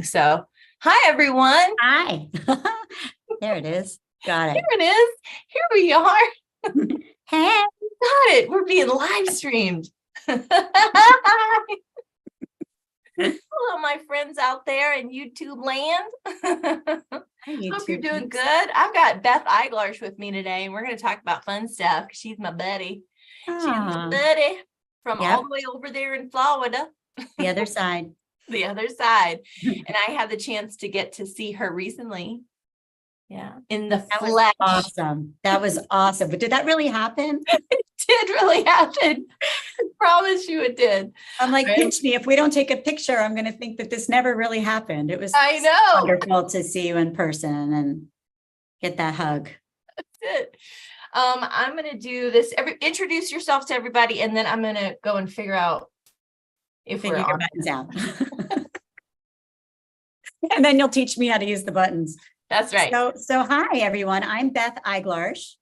So, hi everyone. Hi. There it is. Got Here it. it is. Here we are. Hey. Got it. We're being live streamed. Hello, my friends out there in YouTube land. Hi, Hope you're YouTube doing peeps. good. I've got Beth Eiglarsh with me today, and we're going to talk about fun stuff because she's my buddy. She's my buddy from all Yep. the way over there in Florida. The other side. The other side. And I had the chance to get to see her recently. Yeah, in the That was flesh. awesome. That was awesome. But did that really happen? It did really happen. I promise you it did. I'm like, pinch me. If we don't take a picture, I'm going to think that this never really happened. It was I know. wonderful to see you in person and get that hug. That's it. I'm going to do this. Introduce yourself to everybody, and then I'm going to go and figure out if we're your on. buttons out. And then you'll teach me how to use the buttons. That's right. So hi, everyone. I'm Beth Eiglarsh.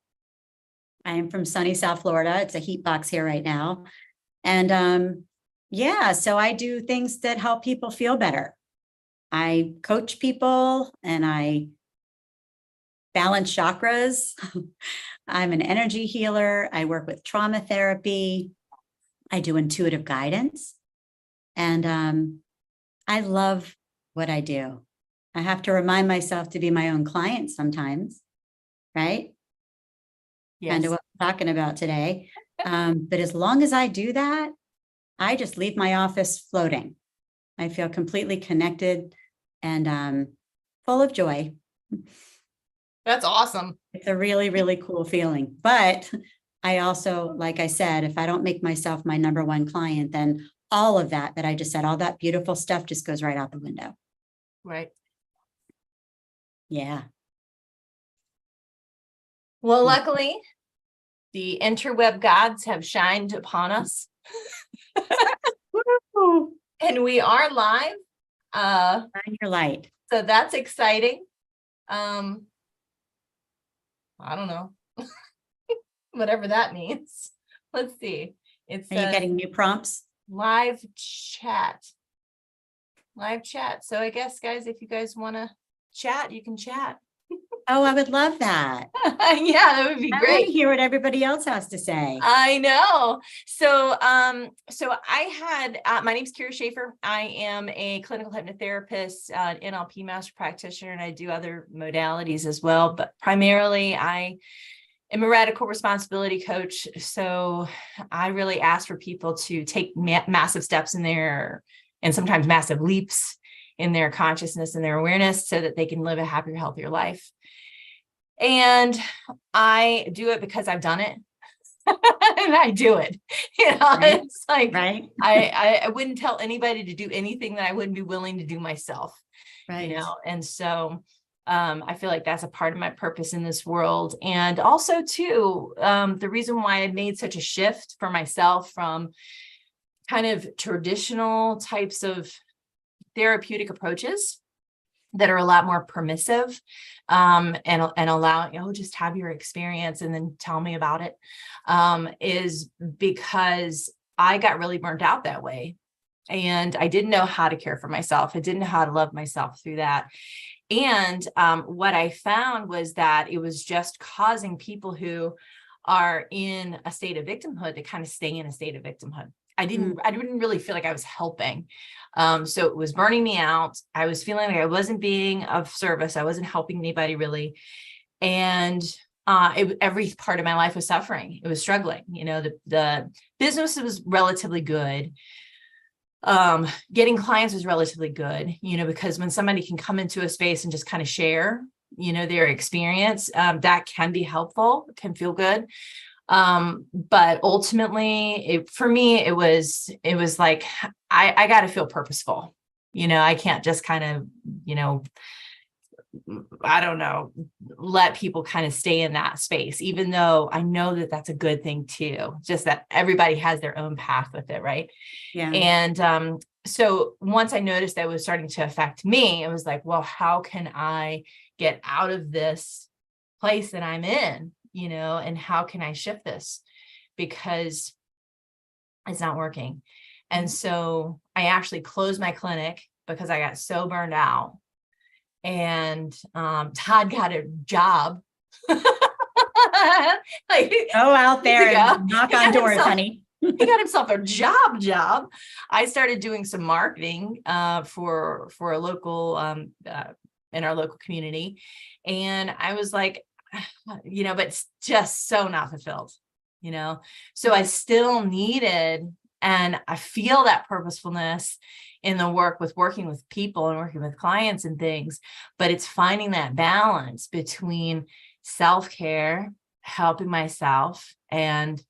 I am from sunny South Florida. It's a heat box here right now. And yeah, so I do things that help people feel better. I coach people and I balance chakras. I'm an energy healer. I work with trauma therapy. I do intuitive guidance. And I love what I do. I have to remind myself to be my own client sometimes, right? Yes. Kind of what we're talking about today. But as long as I do that, I just leave my office floating. I feel completely connected and full of joy. That's awesome. It's a really, really cool feeling. But I also, like I said, if I don't make myself my number one client, then all of that I just said, all that beautiful stuff just goes right out the window. Right. Yeah. Well, luckily, the interweb gods have shined upon us. And we are live. Shine your light. So that's exciting. I don't know. Whatever that means. Let's see. Are you getting new prompts? Live chat. Live chat. So I guess, guys, if you guys want to chat, you can chat. Oh, I would love that. Yeah, that would be great. I want to hear what everybody else has to say. I know. So I had, my name's Kyra Schaefer. I am a clinical hypnotherapist, NLP master practitioner, and I do other modalities as well. But primarily, I am a radical responsibility coach. So I really ask for people to take massive steps in their, and sometimes massive leaps in their consciousness and their awareness so that they can live a happier, healthier life. And I do it because I've done it. And I do it. Right. It's like, right. I wouldn't tell anybody to do anything that I wouldn't be willing to do myself. Right. And so I feel like that's a part of my purpose in this world. And also too, the reason why I made such a shift for myself from kind of traditional types of therapeutic approaches that are a lot more permissive, and allowing, just have your experience and then tell me about it, is because I got really burnt out that way. And I didn't know how to care for myself. I didn't know how to love myself through that. And what I found was that it was just causing people who are in a state of victimhood to kind of stay in a state of victimhood. I didn't really feel like I was helping. So it was burning me out. I was feeling like I wasn't being of service. I wasn't helping anybody really. And every part of my life was suffering. It was struggling. The business was relatively good. Getting clients was relatively good, because when somebody can come into a space and just kind of share, their experience, that can be helpful, can feel good. But ultimately for me, it was like, I got to feel purposeful. I can't just kind of, I don't know, let people kind of stay in that space, even though I know that that's a good thing too, just that everybody has their own path with it. Right. Yeah. And, so once I noticed that it was starting to affect me, it was like, well, how can I get out of this place that I'm in? And how can I shift this? Because it's not working. And so I actually closed my clinic because I got so burned out. And Todd got a job. Like, Go out there ago. and knock He on got doors, himself- honey. He got himself a job. I started doing some marketing for a local in our local community. And I was like, but it's just so not fulfilled, So I still needed, and I feel that purposefulness in the working with people and working with clients and things, but it's finding that balance between self-care, helping myself, and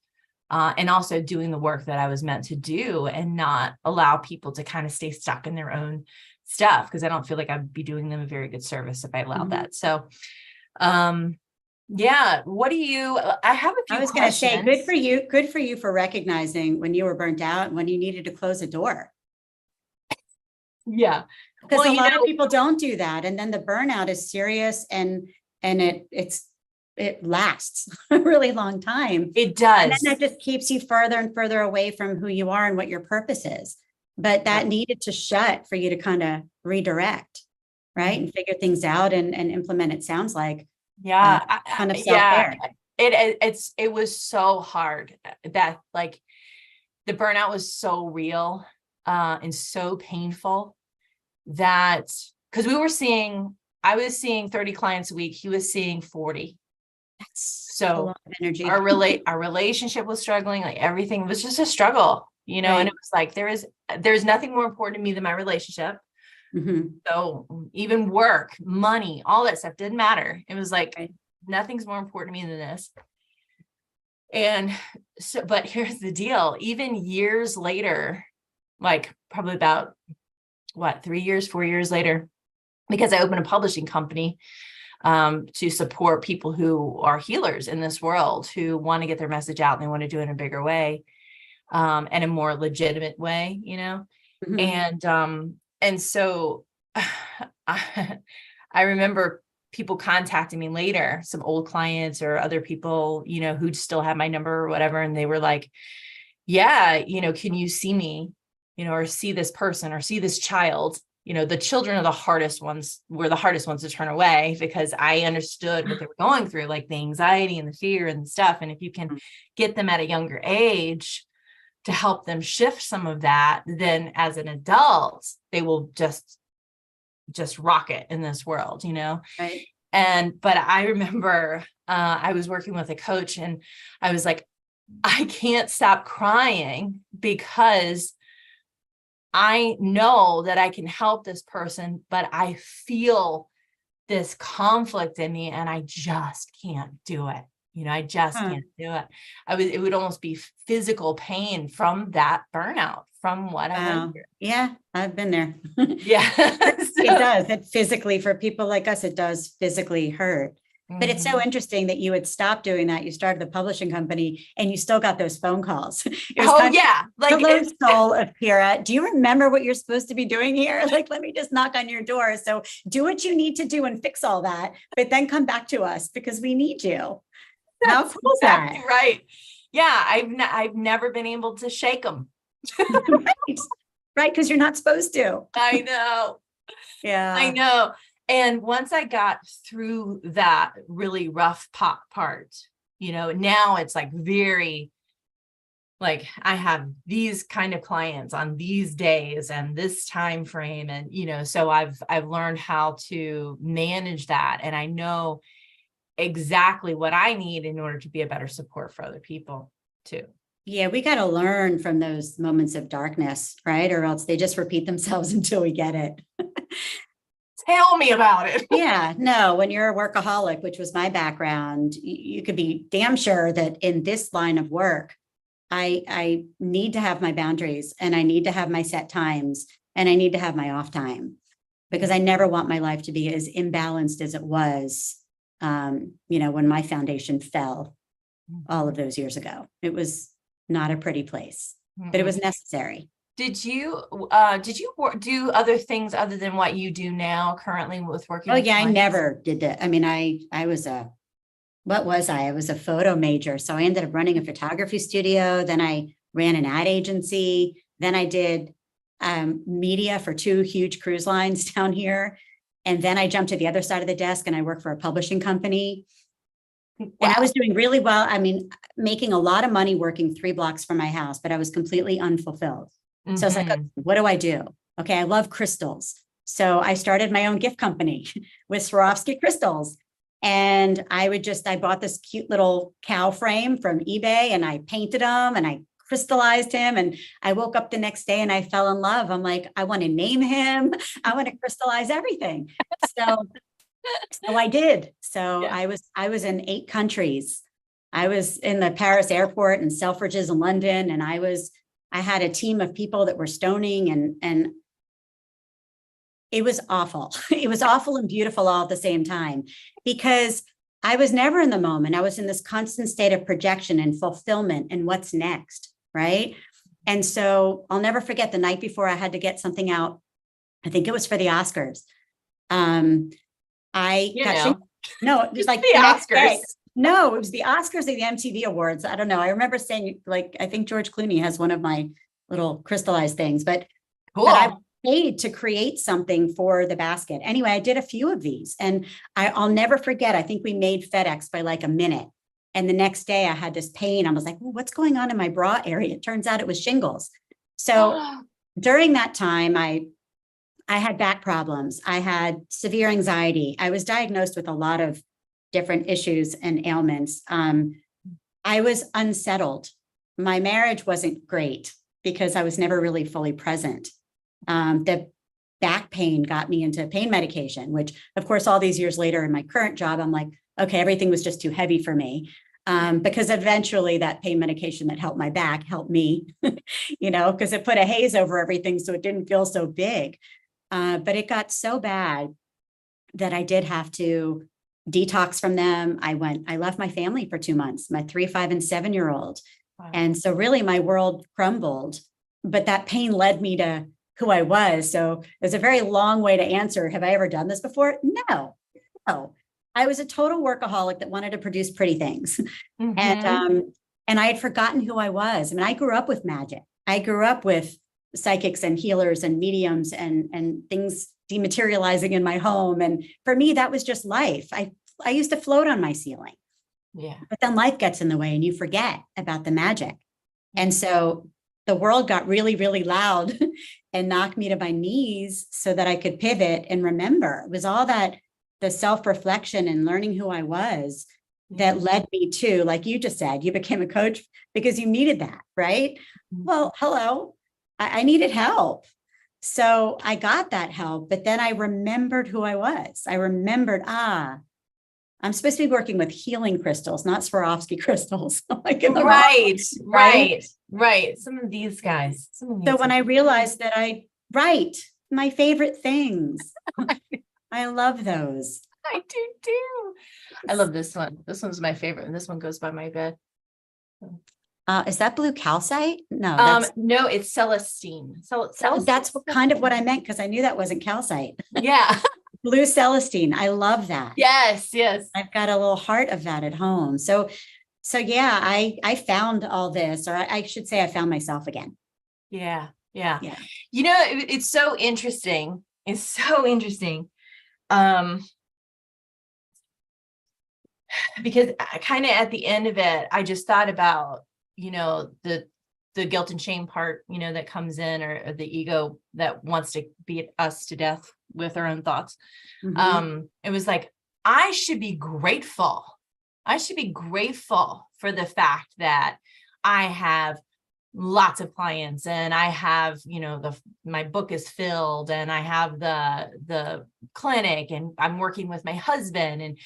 also doing the work that I was meant to do, and not allow people to kind of stay stuck in their own stuff, because I don't feel like I'd be doing them a very good service if I allowed that. So, yeah. What do you, I have a few I was going to say, questions. good for you for recognizing when you were burnt out and when you needed to close a door. Yeah. Because a lot of people don't do that. And then the burnout is serious, and it lasts a really long time. It does. And then that just keeps you further and further away from who you are and what your purpose is. But that needed to shut for you to kind of redirect, right? And figure things out and implement, it sounds like. Yeah. Kind of self-care. It was so hard that, like, the burnout was so real and so painful that, because I was seeing 30 clients a week. He was seeing 40. That's so a lot of energy. Our relationship was struggling. Like, everything was just a struggle, Right. And it was like, there's nothing more important to me than my relationship. Mm-hmm. So even work, money, all that stuff didn't matter. It was like, Right. Nothing's more important to me than this. And so, but here's the deal, even years later, like probably about 4 years later, because I opened a publishing company to support people who are healers in this world, who want to get their message out, and they want to do it in a bigger way, and a more legitimate way, Mm-hmm. And so I remember people contacting me later, some old clients or other people, who still have my number or whatever. And they were like, yeah, can you see me, or see this person or see this child? The children are the hardest ones to turn away, because I understood what they were going through, like the anxiety and the fear and stuff. And if you can get them at a younger age to help them shift some of that, then as an adult, they will just rocket in this world, Right. But I remember I was working with a coach, and I was like, I can't stop crying, because I know that I can help this person, but I feel this conflict in me, and I just can't do it. I just can't do it. It would almost be physical pain from that burnout, from what I went through. Yeah, I've been there. Yeah. It does. It physically, for people like us, it does physically hurt. But it's so interesting that you had stopped doing that. You started the publishing company, and you still got those phone calls. Yeah. Like, hello, soul of Kyra. Do you remember what you're supposed to be doing here? Like, let me just knock on your door. So do what you need to do and fix all that, but then come back to us, because we need you. How cool is that? Exactly right. Yeah. I've never been able to shake them. Right. Because you're not supposed to. I know. Yeah. I know. And once I got through that really rough part, now it's like very, like, I have these kind of clients on these days and this time frame. And, so I've learned how to manage that. And I know exactly what I need in order to be a better support for other people too. Yeah, we got to learn from those moments of darkness, right? Or else they just repeat themselves until we get it. Tell me about it. Yeah, no, when you're a workaholic, which was my background, you could be damn sure that in this line of work, I need to have my boundaries, and I need to have my set times, and I need to have my off time, because I never want my life to be as imbalanced as it was, when my foundation fell all of those years ago. It was not a pretty place, but it was necessary. Did you do other things other than what you do now currently with working? Oh yeah, I never did that. I mean, I was a photo major. So I ended up running a photography studio. Then I ran an ad agency. Then I did media for 2 huge cruise lines down here. And then I jumped to the other side of the desk and I worked for a publishing company. Wow. And I was doing really well. I mean, making a lot of money working 3 blocks from my house, but I was completely unfulfilled. So I was like, okay, what do I do? Okay, I love crystals. So I started my own gift company with Swarovski crystals. And I bought this cute little cow frame from eBay and I painted him and I crystallized him. And I woke up the next day and I fell in love. I'm like, I want to name him. I want to crystallize everything. So I did. So Yeah. I was in 8 countries. I was in the Paris airport and Selfridges in London. And I had a team of people that were stoning and it was awful. It was awful and beautiful all at the same time, because I was never in the moment. I was in this constant state of projection and fulfillment and what's next, right? And so I'll never forget the night before I had to get something out. I think it was for the Oscars. No, it was like the Oscars. No, it was the Oscars or the MTV Awards. I don't know. I remember saying, like, I think George Clooney has one of my little crystallized things, but I paid to create something for the basket. Anyway, I did a few of these and I'll never forget. I think we made FedEx by like a minute. And the next day I had this pain. I was like, well, what's going on in my bra area? It turns out it was shingles. So during that time, I had back problems. I had severe anxiety. I was diagnosed with a lot of different issues and ailments. I was unsettled. My marriage wasn't great because I was never really fully present. The back pain got me into pain medication, which of course, all these years later in my current job, I'm like, okay, everything was just too heavy for me. Because eventually that pain medication that helped my back helped me, because it put a haze over everything. So it didn't feel so big. But it got so bad that I did have to detox from them. I left my family for 2 months, my 3, 5, and 7-year-old. Wow. And so really my world crumbled, but that pain led me to who I was. So there's a very long way to answer. Have I ever done this before? No. I was a total workaholic that wanted to produce pretty things. Mm-hmm. And I had forgotten who I was. I mean, I grew up with magic. I grew up with psychics and healers and mediums and things dematerializing in my home. And for me, that was just life. I used to float on my ceiling. Yeah. But then life gets in the way and you forget about the magic. And so the world got really, really loud and knocked me to my knees so that I could pivot and remember. It was all that the self-reflection and learning who I was that led me to, like you just said, you became a coach because you needed that, right? Well, hello, I needed help. So I got that help, but then I remembered who I was. I remembered, I'm supposed to be working with healing crystals, not Swarovski crystals. Like right. Some of these guys. So when I realized that my favorite things, I love those. I do too. I love this one. This one's my favorite. And this one goes by my bed. Is that blue calcite? No, no, it's Celestine. That's kind of what I meant because I knew that wasn't calcite. Yeah. Blue Celestine. I love that. Yes. I've got a little heart of that at home. So yeah, I found all this, or I should say I found myself again. Yeah. It's so interesting. It's so interesting. Because kind of at the end of it, I just thought about, the guilt and shame part, that comes in, or the ego that wants to beat us to death with our own thoughts. Mm-hmm. It was like, I should be grateful. I should be grateful for the fact that I have lots of clients and I have, my book is filled and I have the clinic and I'm working with my husband and,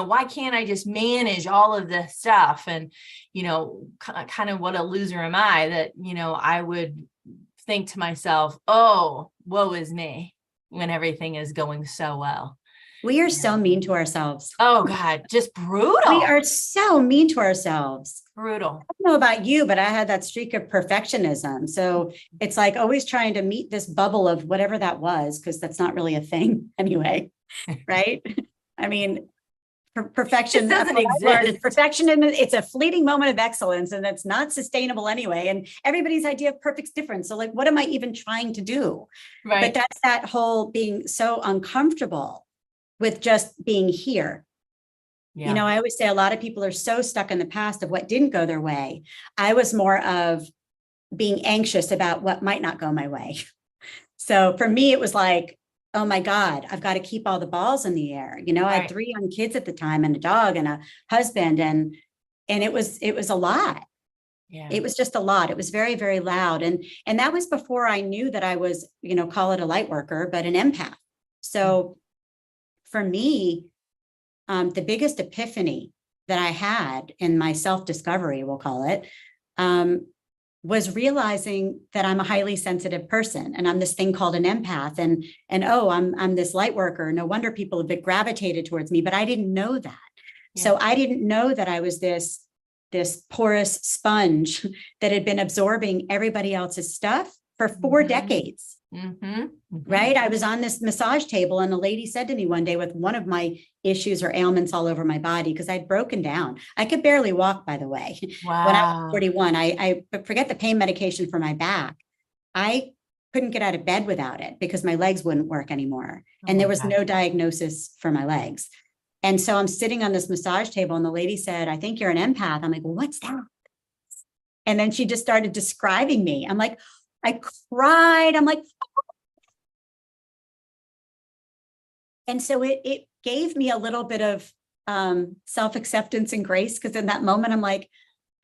why can't I just manage all of this stuff? And, kind of what a loser am I that, I would think to myself, oh, woe is me when everything is going so well. We are so mean to ourselves. Oh God, just brutal. We are so mean to ourselves. Brutal. I don't know about you, but I had that streak of perfectionism. So it's like always trying to meet this bubble of whatever that was, because that's not really a thing anyway. Right. I mean, perfection. It doesn't what I've learned is exist. perfection, and it's a fleeting moment of excellence, and it's not sustainable anyway. And everybody's idea of perfect's different. So like, what am I even trying to do? But Right. that's that whole being so uncomfortable with just being here. Yeah. You know, I always say a lot of people are so stuck in the past of what didn't go their way. I was more of being anxious about what might not go my way. So for me, it was like, oh my God, I've got to keep all the balls in the air. You know, I had Right. 3 young kids at the time and a dog and a husband, and it was a lot. Yeah. It was just a lot. It was very, very loud. And that was before I knew that I was, you know, call it a light worker, but an empath. So for me, the biggest epiphany that I had in my self-discovery, we'll call it, was realizing that I'm a highly sensitive person, and I'm this thing called an empath, and oh, I'm this light worker. No wonder people have been gravitated towards me, but I didn't know that. Yeah. So I didn't know that I was this porous sponge that had been absorbing everybody else's stuff for 4 decades. Right. I was on this massage table, and a lady said to me one day, with one of my issues or ailments all over my body, because I'd broken down. I could barely walk, by the way. Wow. When I was 41, I forget the pain medication for my back. I couldn't get out of bed without it because my legs wouldn't work anymore. And there was no diagnosis for my legs. And so I'm sitting on this massage table, and the lady said, I think you're an empath. I'm like, well, what's that? And then she just started describing me. I'm like, I cried. I'm like, and so it gave me a little bit of self-acceptance and grace, because in that moment, I'm like,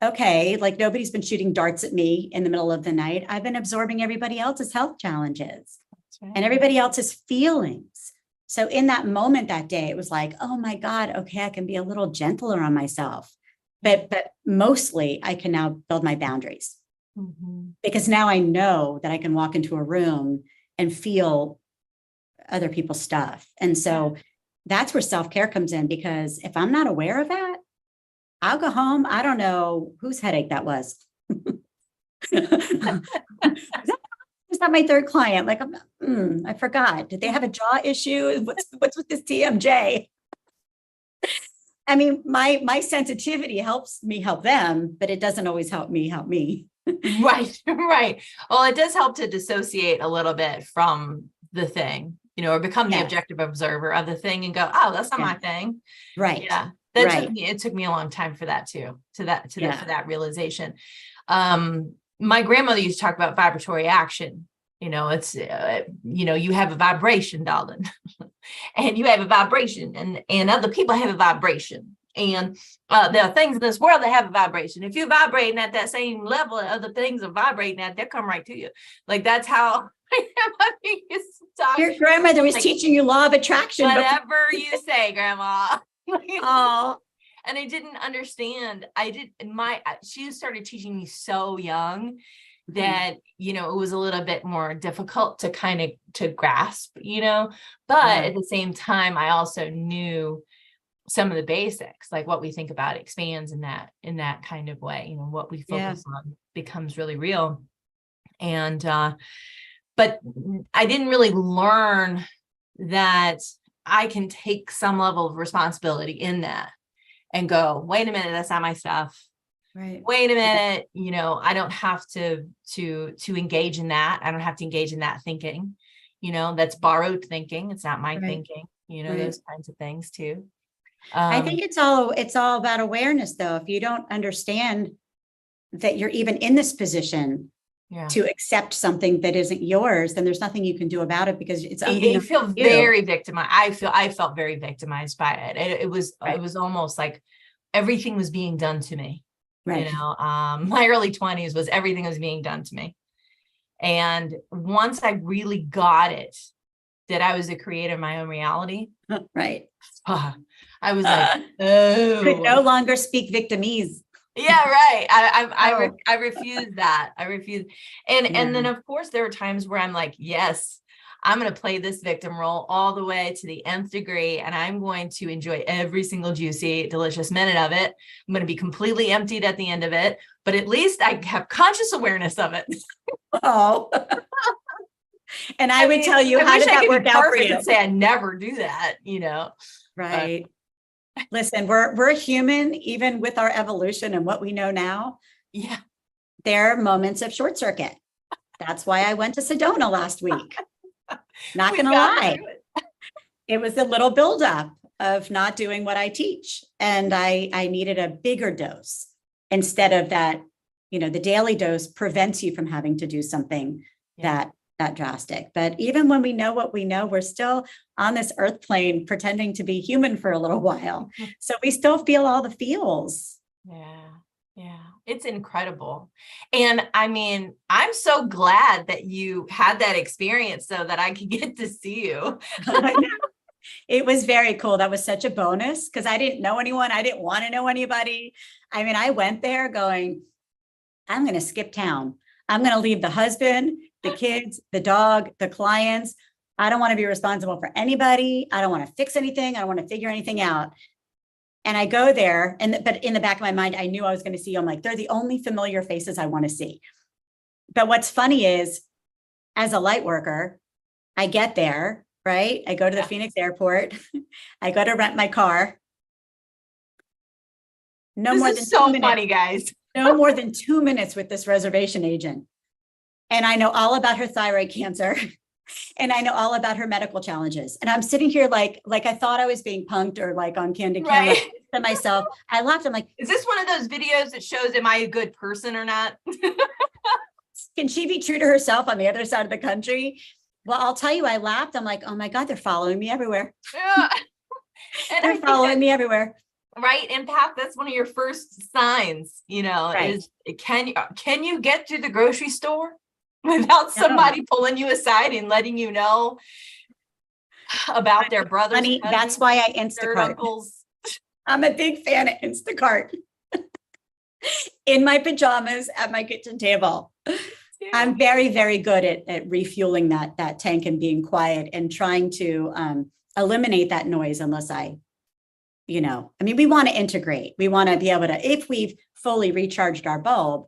okay, like nobody's been shooting darts at me in the middle of the night. I've been absorbing everybody else's health challenges and everybody else's feelings. So in that moment that day, it was like, oh my God, okay, I can be a little gentler on myself. But mostly I can now build my boundaries, because now I know that I can walk into a room and feel other people's stuff. And so that's where self-care comes in, because if I'm not aware of that, I'll go home. I don't know whose headache that was. Is that my 3rd client? Like, I forgot. Did they have a jaw issue? What's with this TMJ? I mean, my sensitivity helps me help them, but it doesn't always help me help me. Right. Right. Well, it does help to dissociate a little bit from the thing, you know, or become the objective observer of the thing and go, oh, that's not my thing. Right. Yeah. It took me a long time for that too, for that realization. My grandmother used to talk about vibratory action. You know, it's, you know, you have a vibration, darling, and you have a vibration, and other people have a vibration. And there are things in this world that have a vibration. If you're vibrating at that same level that other things are vibrating at, they'll come right to you. Like, that's how your grandmother was teaching you law of attraction. Whatever you say, Grandma. Oh, and I didn't understand. She started teaching me so young that, you know, it was a little bit more difficult to kind of to grasp, you know, but at the same time, I also knew some of the basics, like what we think about expands in that kind of way. You know, what we focus on becomes really real. And, but I didn't really learn that I can take some level of responsibility in that and go, wait a minute, that's not my stuff. Right. Wait a minute, you know, I don't have to engage in that. I don't have to engage in that thinking, you know, that's borrowed thinking. It's not my thinking, you know, those kinds of things too. I think it's all about awareness, though. If you don't understand that you're even in this position to accept something that isn't yours, then there's nothing you can do about it, because it's you feel very victimized. I felt very victimized by it. It was almost like everything was being done to me. Right. You know, my early 20s was everything was being done to me. And once I really got it, that I was a creator of my own reality. Right. I was like, oh, could no longer speak victimese. Yeah, right. I refuse that. I refuse. And then of course there are times where I'm like, yes, I'm going to play this victim role all the way to the nth degree. And I'm going to enjoy every single juicy, delicious minute of it. I'm going to be completely emptied at the end of it, but at least I have conscious awareness of it. Oh, and I would tell you, how did that work out for you? And say I never do that, you know? Right. Listen, we're human, even with our evolution and what we know now. Yeah. There are moments of short circuit. That's why I went to Sedona last week. Not We gonna got lie. through it. It was a little buildup of not doing what I teach. And I needed a bigger dose instead of that, the daily dose prevents you from having to do something Yeah. that drastic. But even when we know what we know, we're still on this earth plane pretending to be human for a little while. So we still feel all the feels. Yeah. Yeah. It's incredible. And I mean, I'm so glad that you had that experience so that I could get to see you. It was very cool. That was such a bonus because I didn't know anyone. I didn't want to know anybody. I mean, I went there going, I'm going to skip town. I'm going to leave the husband, the kids, the dog, the clients. I don't want to be responsible for anybody. I don't want to fix anything. I don't want to figure anything out. And I go there, but in the back of my mind, I knew I was going to see. I'm like, they're the only familiar faces I want to see. But what's funny is, as a light worker, I get there, right? I go to the Phoenix airport. I go to rent my car. No more than 2 minutes. Funny, guys. No more than 2 minutes with this reservation agent. And I know all about her thyroid cancer. And I know all about her medical challenges. And I'm sitting here like I thought I was being punked or like on candid camera to myself. I laughed. I'm like, is this one of those videos that shows am I a good person or not? can she be true to herself on the other side of the country? Well, I'll tell you, I laughed. I'm like, oh my God, they're following me everywhere. Yeah. And they're following me everywhere. Right. Empath, that's one of your first signs, Right. is can you get to the grocery store without somebody pulling you aside and letting you know about their brothers? Honey, that's why I Instacart. Uncles. I'm a big fan of Instacart. In my pajamas at my kitchen table. Yeah. I'm very, very good at refueling that tank and being quiet and trying to eliminate that noise unless I mean, we want to integrate. We want to be able to, if we've fully recharged our bulb,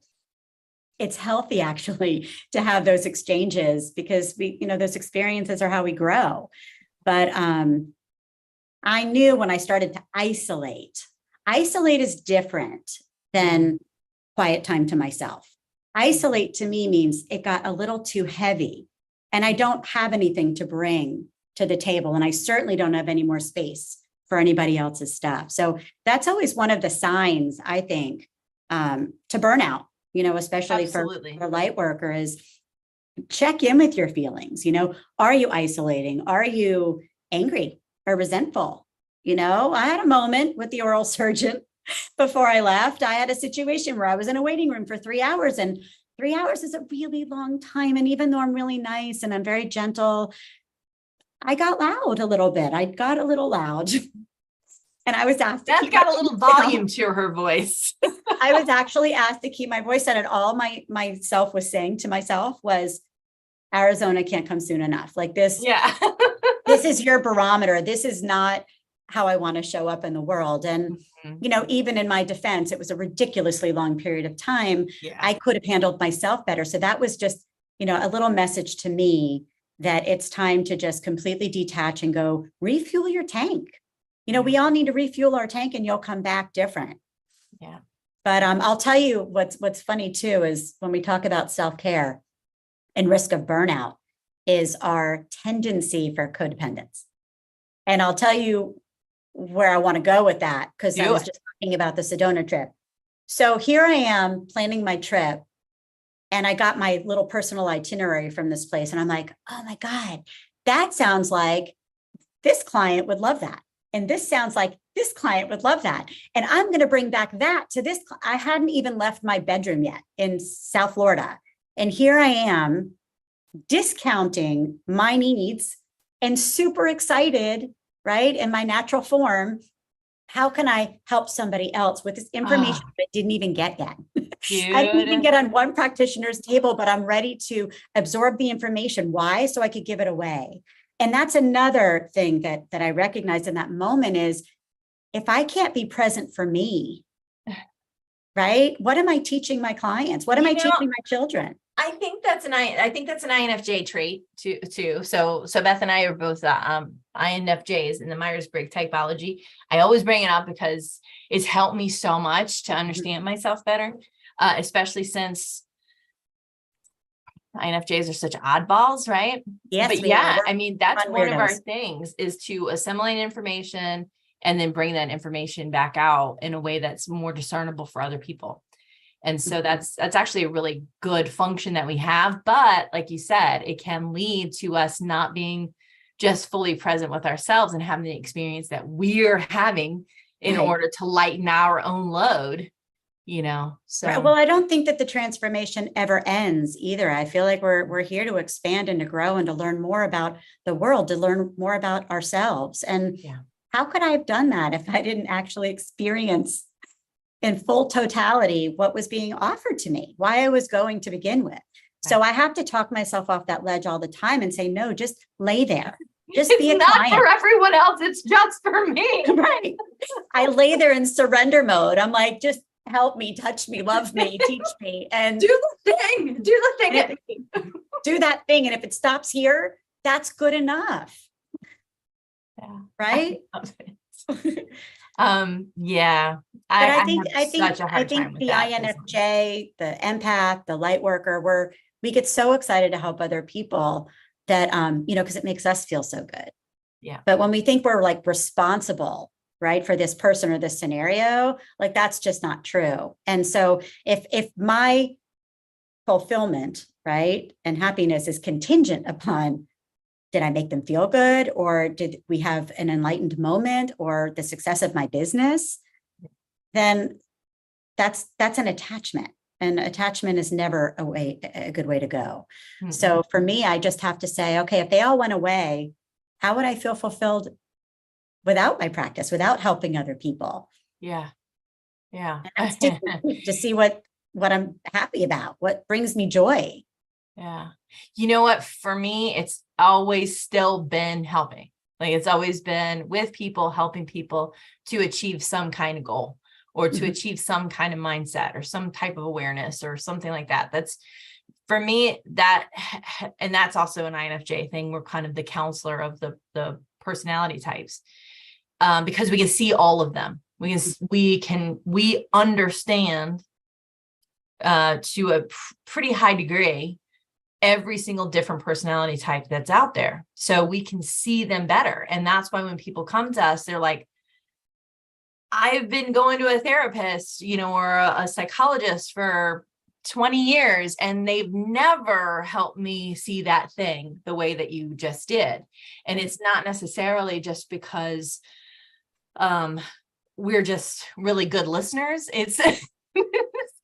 it's healthy actually to have those exchanges because those experiences are how we grow. But I knew when I started to isolate is different than quiet time to myself. Isolate to me means it got a little too heavy and I don't have anything to bring to the table. And I certainly don't have any more space for anybody else's stuff. So that's always one of the signs, I think, to burnout, especially for light workers. Check in with your feelings. Are you isolating? Are you angry or resentful? I had a moment with the oral surgeon before I left. I had a situation where I was in a waiting room for 3 hours, and 3 hours is a really long time. And even though I'm really nice and I'm very gentle, I got loud a little bit. I got a little loud. And I was asked to keep got a little volume to her voice. I was actually asked to keep my voice down, and all myself was saying to myself was, Arizona can't come soon enough. Like this, this is your barometer. This is not how I want to show up in the world. And, even in my defense, it was a ridiculously long period of time. Yeah. I could have handled myself better. So that was just, a little message to me that it's time to just completely detach and go refuel your tank. We all need to refuel our tank and you'll come back different. Yeah. But I'll tell you what's funny too, is when we talk about self-care and risk of burnout is our tendency for codependence. And I'll tell you where I want to go with that, because I was just talking about the Sedona trip. So here I am planning my trip, and I got my little personal itinerary from this place. And I'm like, oh my God, that sounds like this client would love that. And this sounds like this client would love that. And I'm going to bring back that to this. I hadn't even left my bedroom yet in South Florida. And here I am discounting my needs and super excited, right? In my natural form. How can I help somebody else with this information that I didn't even get yet? I didn't even get on one practitioner's table, but I'm ready to absorb the information. Why? So I could give it away. And that's another thing that I recognized in that moment is, if I can't be present for me, right? What am I teaching my clients? What am I teaching my children? I think that's an INFJ trait too. So Beth and I are both INFJs in the Myers-Briggs typology. I always bring it up because it's helped me so much to understand myself better, especially since INFJs are such oddballs, right? Yes, but yeah, I mean, that's one of our things, is to assimilate information and then bring that information back out in a way that's more discernible for other people. And so that's actually a really good function that we have. But like you said, it can lead to us not being just fully present with ourselves and having the experience that we're having in order to lighten our own load, so. Right. Well, I don't think that the transformation ever ends either. I feel like we're here to expand and to grow and to learn more about the world, to learn more about ourselves. And how could I have done that if I didn't actually experience in full totality what was being offered to me, why I was going to begin with? So I have to talk myself off that ledge all the time and say, no, just lay there. Just be a not client. For everyone else, it's just for me. Right. I lay there in surrender mode. I'm like, just help me, touch me, love me, teach me, and do the thing. Do that thing. And if it stops here, that's good enough. Yeah. Right. Yeah. But I think the INFJ, the empath, the light worker, we get so excited to help other people that, because it makes us feel so good. Yeah. But when we think we're like responsible, right, for this person or this scenario, like that's just not true. And so if my fulfillment, right, and happiness is contingent upon, did I make them feel good, or did we have an enlightened moment, or the success of my business, then that's an attachment, and attachment is never a good way to go. Mm-hmm. So for me, I just have to say, okay, if they all went away, how would I feel fulfilled without my practice, without helping other people? Yeah. Yeah. To see what I'm happy about, what brings me joy. Yeah. You know what? For me, it's always still been helping. Like, it's always been with people, helping people to achieve some kind of goal, or to achieve some kind of mindset, or some type of awareness, or something like that. That's, for me, and that's also an INFJ thing. We're kind of the counselor of the personality types, because we can see all of them. We understand to a pretty high degree every single different personality type that's out there. So we can see them better. And that's why when people come to us, they're like, I've been going to a therapist, or a psychologist for 20 years, and they've never helped me see that thing the way that you just did. And it's not necessarily just because we're just really good listeners. It's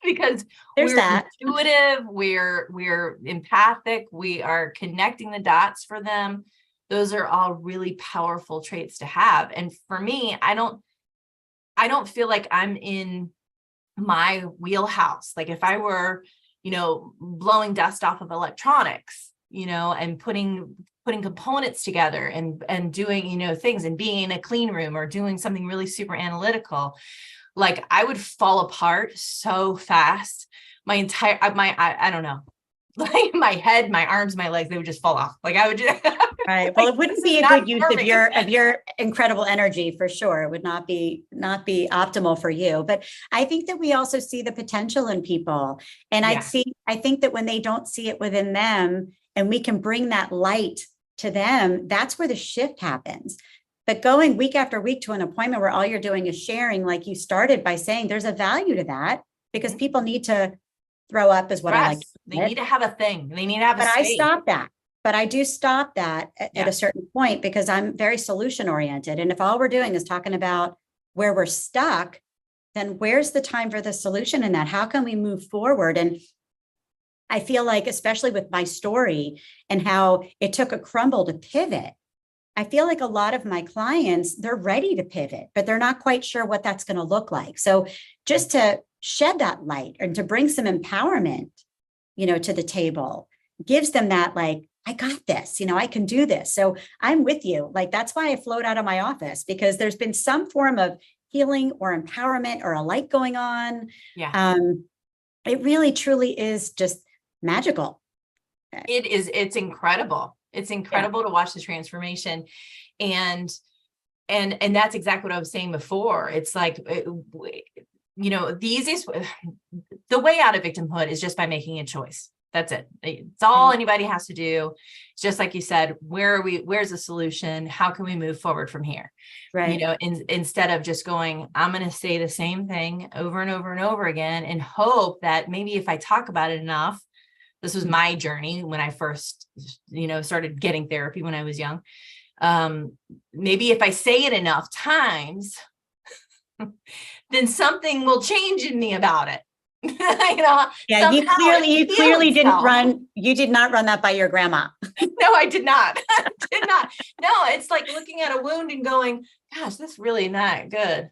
because we're intuitive, we're empathic, we are connecting the dots for them. Those are all really powerful traits to have. And for me, I don't feel like I'm in my wheelhouse. Like, if I were, blowing dust off of electronics, and putting components together and doing, things, and being in a clean room, or doing something really super analytical, like, I would fall apart so fast. I don't know, like my head, my arms, my legs, they would just fall off. Like, I would just. Right. Well, it wouldn't be a good use of your incredible energy, for sure. It would not be optimal for you. But I think that we also see the potential in people. And I think that when they don't see it within them, and we can bring that light to them, that's where the shift happens. But going week after week to an appointment where all you're doing is sharing, like you started by saying, there's a value to that, because people need to throw up, is what I like. They need to have a thing. They need to have a space. But I stop that. But I do stop that at a certain point, because I'm very solution oriented. And if all we're doing is talking about where we're stuck, then where's the time for the solution in that? How can we move forward? And I feel like, especially with my story and how it took a crumble to pivot, I feel like a lot of my clients, they're ready to pivot, but they're not quite sure what that's going to look like. So just to shed that light and to bring some empowerment, to the table, gives them that, like, I got this, I can do this. So I'm with you. Like, that's why I float out of my office, because there's been some form of healing or empowerment or a light going on. Yeah. It really truly is just magical. It's incredible. It's incredible to watch the transformation. And that's exactly what I was saying before. It's like, the easiest, the way out of victimhood is just by making a choice. That's it. It's all anybody has to do. It's just like you said, where's the solution? How can we move forward from here? Right. Instead of just going, I'm going to say the same thing over and over and over again and hope that maybe if I talk about it enough. This was my journey when I first, started getting therapy when I was young. Maybe if I say it enough times, then something will change in me about it. Yeah, you clearly you did not run that by your grandma. No, I did not. No, it's like looking at a wound and going, gosh, that's really not good.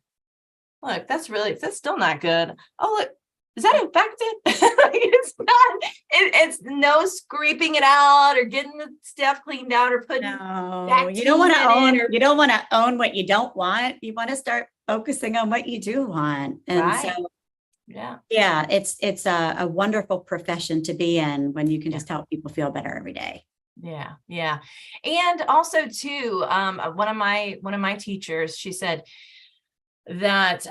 Look, that's still not good. Oh, look, is that infected? It's not, it's no scraping it out or getting the stuff cleaned out or putting. No, you don't want to own what you don't want. You want to start focusing on what you do want. And right. So yeah, it's a wonderful profession to be in when you can just help people feel better every day. Yeah. Yeah. And also too, one of my teachers, she said that,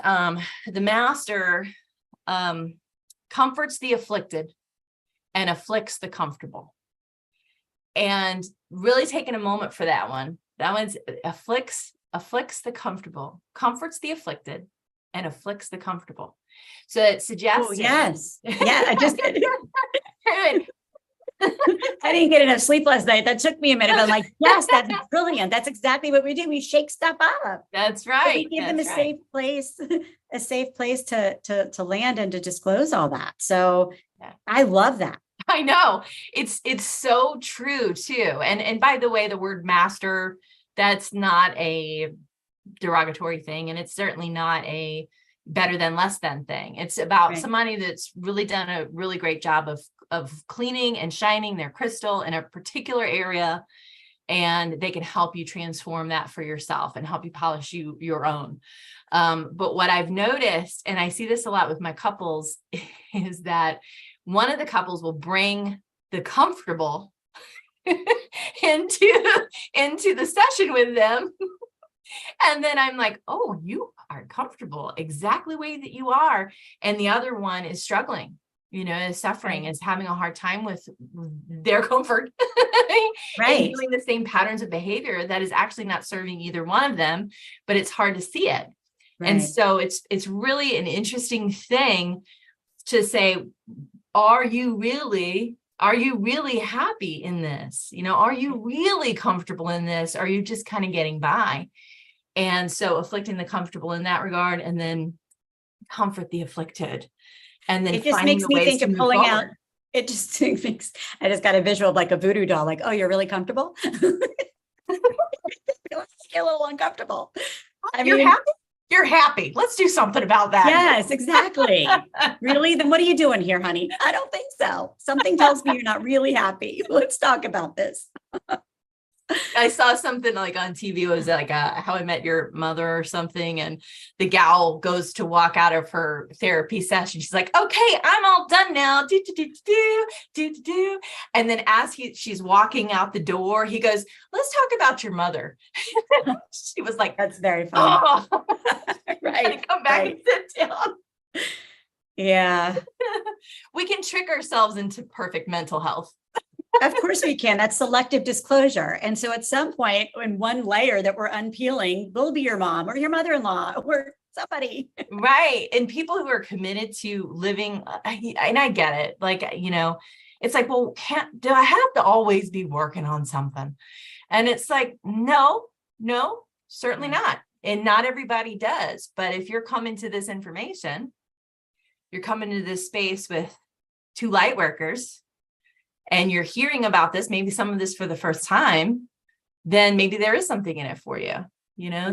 the master, comforts the afflicted and afflicts the comfortable. And really taking a moment for that one. That one's afflicts the comfortable, comforts the afflicted, and afflicts the comfortable. So it suggests. Oh, yes. Yeah. I didn't get enough sleep last night. That took me a minute. I'm like, yes, that's brilliant. That's exactly what we do. We shake stuff up. That's right. We give them a safe place to land and to disclose all that. So I love that. I know it's so true too. And by the way, the word master, that's not a derogatory thing. And it's certainly not a better than, less than thing. It's about somebody that's really done a really great job of cleaning and shining their crystal in a particular area. And they can help you transform that for yourself and help you polish your own. But what I've noticed, and I see this a lot with my couples, is that one of the couples will bring the comfortable into the session with them. And then I'm like, oh, you are comfortable exactly the way that you are. And the other one is struggling, is suffering, is having a hard time with their comfort, and doing the same patterns of behavior that is actually not serving either one of them, but it's hard to see it. Right. And so it's really an interesting thing to say, are you really happy in this? Are you really comfortable in this? Are you just kind of getting by? And so afflicting the comfortable in that regard, and then comfort the afflicted. And then it just makes me think of pulling out. It just makes, I just got a visual of like a voodoo doll, like, oh, you're really comfortable. Let's get a little uncomfortable. You're happy. Let's do something about that. Yes, exactly. Really? Then what are you doing here, honey? I don't think so. Something tells me you're not really happy. Let's talk about this. I saw something like on TV, it was like How I Met Your Mother or something. And the gal goes to walk out of her therapy session. She's like, okay, I'm all done now. Do, do, do, do, do, do, do. And then as she's walking out the door, he goes, let's talk about your mother. She was like, that's very funny. Oh. Right. Come back and sit down. Yeah. We can trick ourselves into perfect mental health. Of course we can. That's selective disclosure. And so at some point, in one layer that we're unpeeling, will be your mom or your mother-in-law or somebody. Right. And people who are committed to living, and I get it. Like, it's like, well, do I have to always be working on something? And it's like, no, certainly not. And not everybody does. But if you're coming to this information, you're coming to this space with two light workers, and you're hearing about this, maybe some of this for the first time, then maybe there is something in it for you,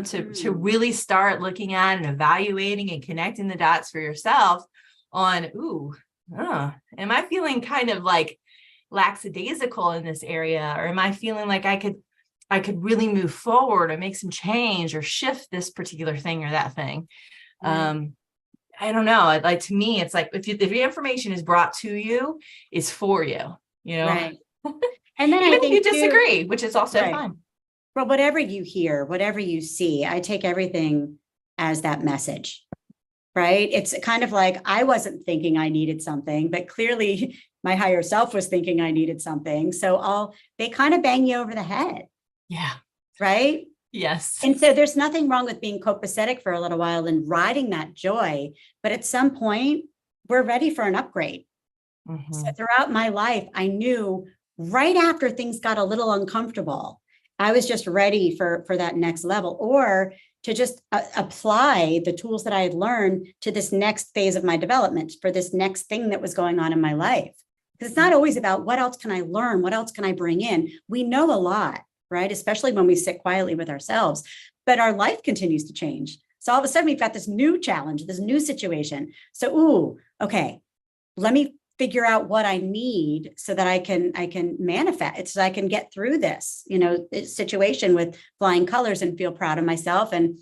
to really start looking at and evaluating and connecting the dots for yourself on, am I feeling kind of like lackadaisical in this area? Or am I feeling like I could I could really move forward or make some change or shift this particular thing or that thing. I don't know. Like, to me, it's like, if the information is brought to you, it's for you, Right. And then even I if think you too, disagree, which is also right. fine. Well, whatever you hear, whatever you see, I take everything as that message, right? It's kind of like, I wasn't thinking I needed something, but clearly my higher self was thinking I needed something. So they kind of bang you over the head. Yeah. Right. Yes. And so there's nothing wrong with being copacetic for a little while and riding that joy. But at some point, we're ready for an upgrade. So throughout my life, I knew right after things got a little uncomfortable, I was just ready for that next level, or to just apply the tools that I had learned to this next phase of my development, for this next thing that was going on in my life. Because it's not always about what else can I learn? What else can I bring in? We know a lot, right? Especially when we sit quietly with ourselves, but our life continues to change. So all of a sudden we've got this new challenge, this new situation. So, okay, let me figure out what I need so that I can manifest, so I can get through this, situation with flying colors and feel proud of myself and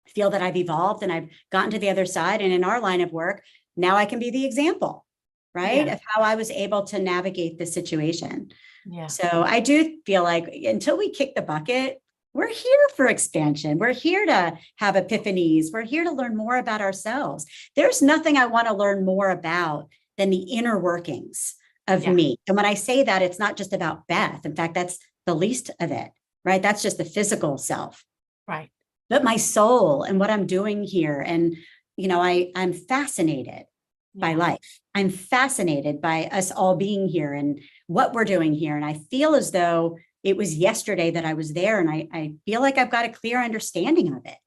feel that I've evolved and I've gotten to the other side. And in our line of work, now I can be the example, right, of how I was able to navigate this situation. Yeah. So I do feel like until we kick the bucket, we're here for expansion. We're here to have epiphanies. We're here to learn more about ourselves. There's nothing I want to learn more about than the inner workings of me. And when I say that, it's not just about Beth. In fact, that's the least of it, right? That's just the physical self. Right. But my soul and what I'm doing here. And, I'm fascinated by life. I'm fascinated by us all being here and what we're doing here. And I feel as though it was yesterday that I was there, and I feel like I've got a clear understanding of it.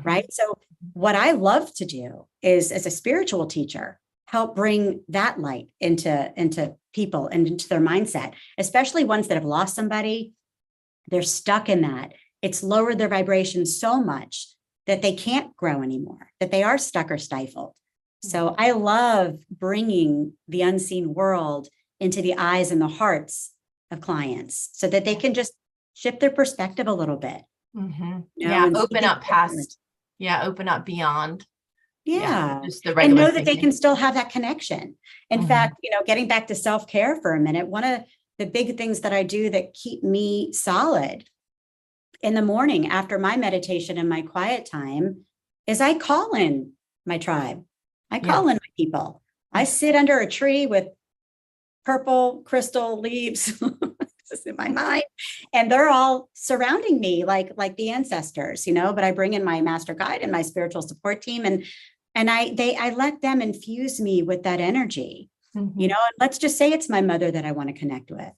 Right. So what I love to do is, as a spiritual teacher, help bring that light into people and into their mindset, especially ones that have lost somebody. They're stuck in that. It's lowered their vibration so much that they can't grow anymore, that they are stuck or stifled. So I love bringing the unseen world into the eyes and the hearts of clients so that they can just shift their perspective a little bit. Open up past. Open up beyond. Just the and know that they can still have that connection. In fact, getting back to self-care for a minute, one of the big things that I do that keep me solid in the morning after my meditation and my quiet time is I call in my tribe. I call in my people. I sit under a tree with purple crystal leaves in my mind, and they're all surrounding me like the ancestors, but I bring in my master guide and my spiritual support team, and I let them infuse me with that energy, and let's just say it's my mother that I want to connect with.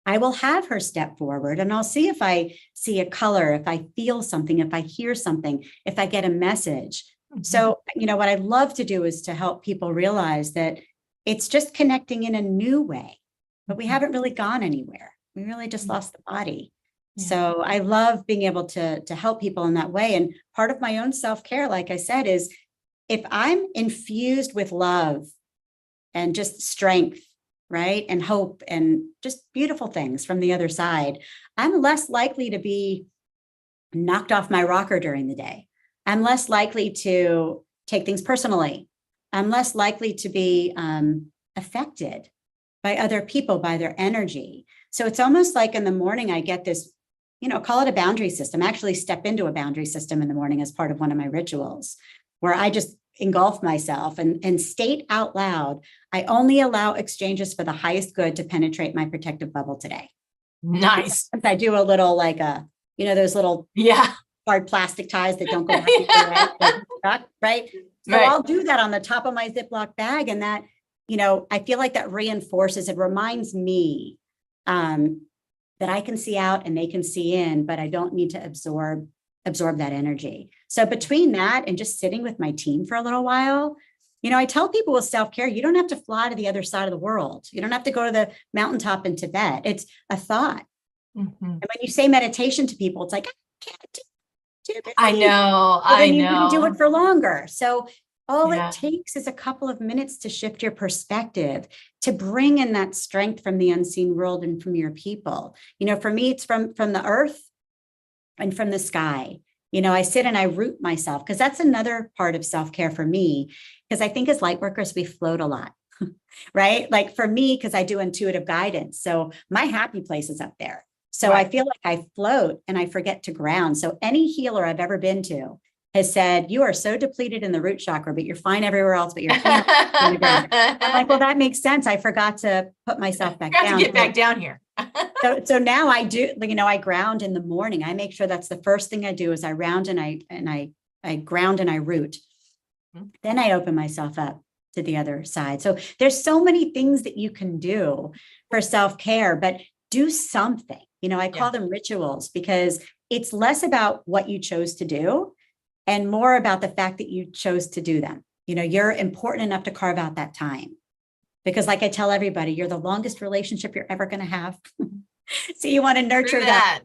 I will have her step forward and I'll see if I see a color, if I feel something, if I hear something, if I get a message. So, what I love to do is to help people realize that it's just connecting in a new way, but we haven't really gone anywhere. We really just lost the body. So I love being able to help people in that way. And part of my own self-care, like I said, is if I'm infused with love and just strength, right, and hope and just beautiful things from the other side, I'm less likely to be knocked off my rocker during the day. I'm less likely to take things personally. I'm less likely to be affected by other people, by their energy. So it's almost like in the morning, I get this, call it a boundary system. I actually step into a boundary system in the morning as part of one of my rituals, where I just engulf myself and state out loud, I only allow exchanges for the highest good to penetrate my protective bubble today. Nice. I do a little those little hard plastic ties that don't go back, right? So I'll do that on the top of my Ziploc bag, and that, I feel like that reinforces, it reminds me that I can see out and they can see in, but I don't need to absorb that energy. So between that and just sitting with my team for a little while, I tell people with self-care, you don't have to fly to the other side of the world. You don't have to go to the mountaintop in Tibet. It's a thought. And when you say meditation to people, it's like, I can't do it. I know. You can do it for longer. So All Yeah. it takes is a couple of minutes to shift your perspective, to bring in that strength from the unseen world and from your people. For me, it's from the earth and from the sky. I sit and I root myself, because that's another part of self-care for me, because I think as light workers, we float a lot, right? Like for me, because I do intuitive guidance. So my happy place is up there. So Right. I feel like I float and I forget to ground. So any healer I've ever been to has said, you are so depleted in the root chakra, but you're fine everywhere else, but you're here on the ground. I'm like, well, that makes sense. I forgot to put myself back Got down. to get back down here. So now I do, I ground in the morning. I make sure that's the first thing I do is I round and I ground and I root. Mhm. Then I open myself up to the other side. So there's so many things that you can do for self-care, but do something. I call them rituals, because it's less about what you chose to do and more about the fact that you chose to do them. You're important enough to carve out that time, because like I tell everybody, you're the longest relationship you're ever going to have. So you want to nurture that.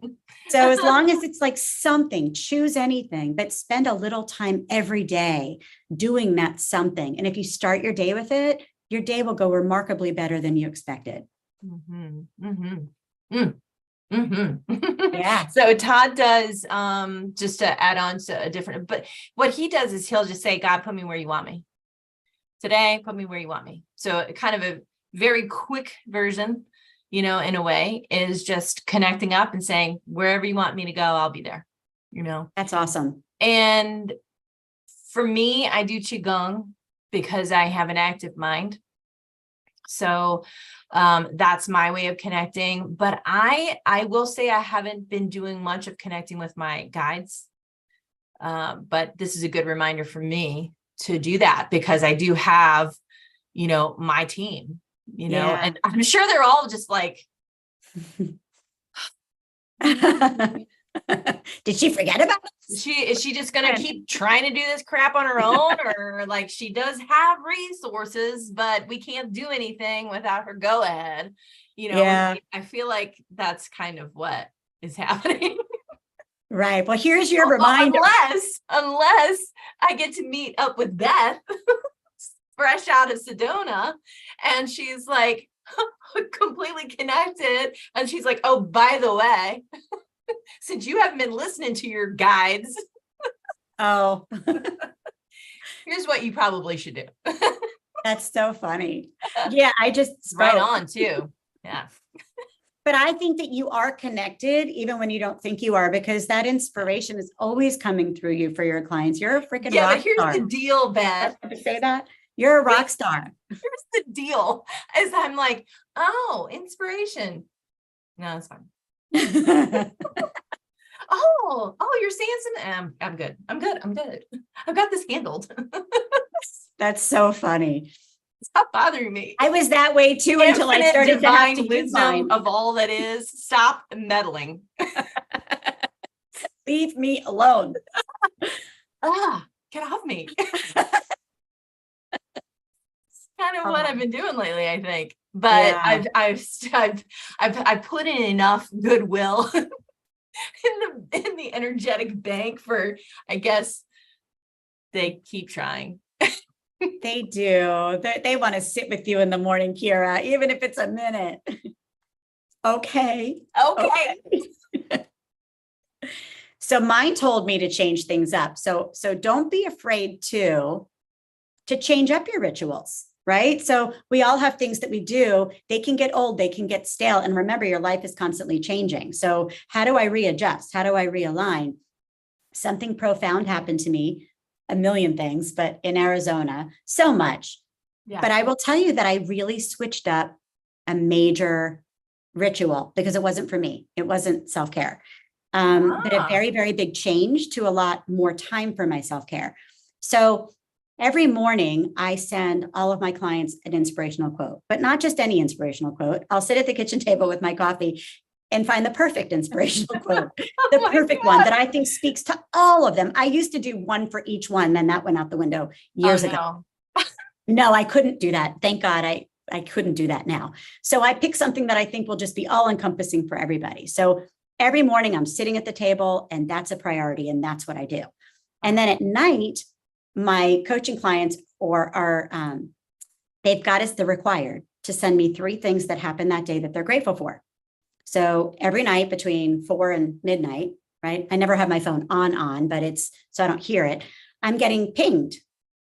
So as long as it's like something, choose anything, but spend a little time every day doing that something. And if you start your day with it, your day will go remarkably better than you expected. Mm-hmm. Mm-hmm. Mm. Mm-hmm. Yeah. So Todd does, just to add on to a different, but what he does is he'll just say, God, put me where you want me today, put me where you want me. So kind of a very quick version, in a way, is just connecting up and saying, wherever you want me to go, I'll be there, That's awesome. And for me, I do Qigong because I have an active mind. So that's my way of connecting. But I will say I haven't been doing much of connecting with my guides. But this is a good reminder for me to do that, because I do have, my team, and I'm sure they're all just like, did she forget about us? Is she just going to keep trying to do this crap on her own? Or like, she does have resources, but we can't do anything without her go ahead. I feel like that's kind of what is happening. Right. Well, here's your reminder. Unless I get to meet up with Beth fresh out of Sedona, and she's like completely connected. And she's like, oh, by the way, since you haven't been listening to your guides, oh, here's what you probably should do. That's so funny. Yeah, I just spoke. Right on too. Yeah. But I think that you are connected even when you don't think you are, because that inspiration is always coming through you for your clients. You're a freaking rock but here's star. the deal, Beth. To say that you're a rock star. Here's the deal, is I'm like, oh, inspiration. No, it's fine. Oh, you're saying something. I'm good. I've got this handled. That's so funny. Stop bothering me. I was that way too until I started to have to use mine. Of all that is, stop meddling. Leave me alone. Get off me. Kind of what I've been doing lately, I think. But yeah. I've put in enough goodwill in the energetic bank for, I guess, they keep trying. They do. They want to sit with you in the morning, Kyra, even if it's a minute. Okay. So mine told me to change things up. So don't be afraid to change up your rituals, right? So we all have things that we do. They can get old, they can get stale. And remember, your life is constantly changing. So how do I readjust? How do I realign? Something profound happened to me. A million things, but in Arizona, so much. Yeah. But I will tell you that I really switched up a major ritual because it wasn't for me. It wasn't self-care. But a very, very big change to a lot more time for my self-care. So every morning I send all of my clients an inspirational quote, but not just any inspirational quote. I'll sit at the kitchen table with my coffee and find the perfect inspirational quote, the perfect one that I think speaks to all of them. I used to do one for each one, then that went out the window years ago. No, I couldn't do that. Thank God I couldn't do that now. So I pick something that I think will just be all encompassing for everybody. So every morning I'm sitting at the table and that's a priority and that's what I do. And then at night, my coaching clients they've got us the required to send me 3 things that happened that day that they're grateful for. So every night between 4 and midnight, right? I never have my phone on, but it's so I don't hear it. I'm getting pinged